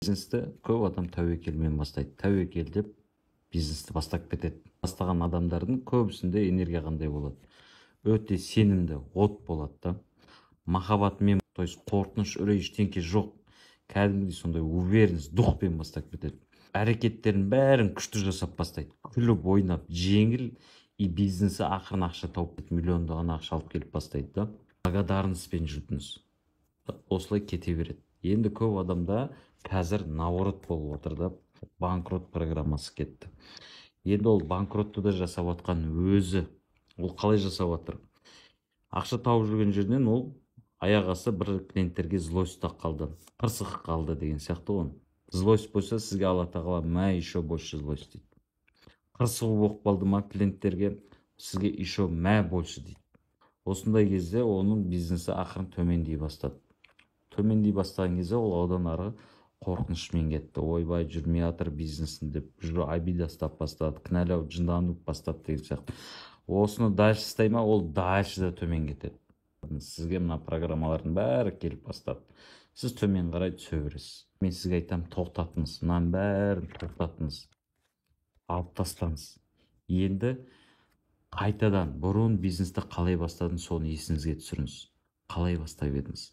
Бизнесті көп адам тәуекелмен бастайды. Тәуекел деп бизнесті бастап кетеді. Бастаған адамдардың көбісінде энергия қандай болады? Өте сенімді, от болады да. Махаббатмен, то есть қорқыныш, үрей ештеңке жоқ. Кәдімгідей сондай уверенность, духпен бастап кетеді. Әрекеттерін бәрін күшті жасап бастайды. Күліп ойнап, жеңіл и бизнесі ақырын ақша тауып миллиондаған ақша алып келіп бастайды да. Благодарностьпен жүрдіңіз. Осылай кете береді. Енді көп адамда қазір наоборот болып отыр да, банкрот программасы кетті. Енді ол банкротты да жасап отқан өзі. Ол қалай жасап отыр? Ақша тауып жүрген жерден ол аяқ асты бір клиенттерге злость қалды, қырсығы қалды деген сияқты ғой. Злость болса сізге Алла тағала мә еще больше злость дейді. Қырсығы болып қалды ма клиенттерге, сізге еще мә больше дейді. Осындай кезде оның бизнесі ақырын төмендей бастады. Төмендей бастаған кезде ол одан ары қорқынышмен кетті. Ойбай жүрмей жатыр бизнесін деп, обида ұстап бастады, кінәлау, жындану бастады деген сияқты. Осыны дальше істей ма, ол дальше да төмен кетеді. Сізге мына программалардың бәрі келіп бастады. Сіз төмен қарай түсе бересіз. Мен сізге айтам, тоқтатыңыз. Мынаның бәрін тоқтатыңыз. Алып тастаңыз. Енді қайтадан бұрын бизнесті қалай бастадыңыз, соны есіңізге түсіріңіз. Қалай бастап едіңіз?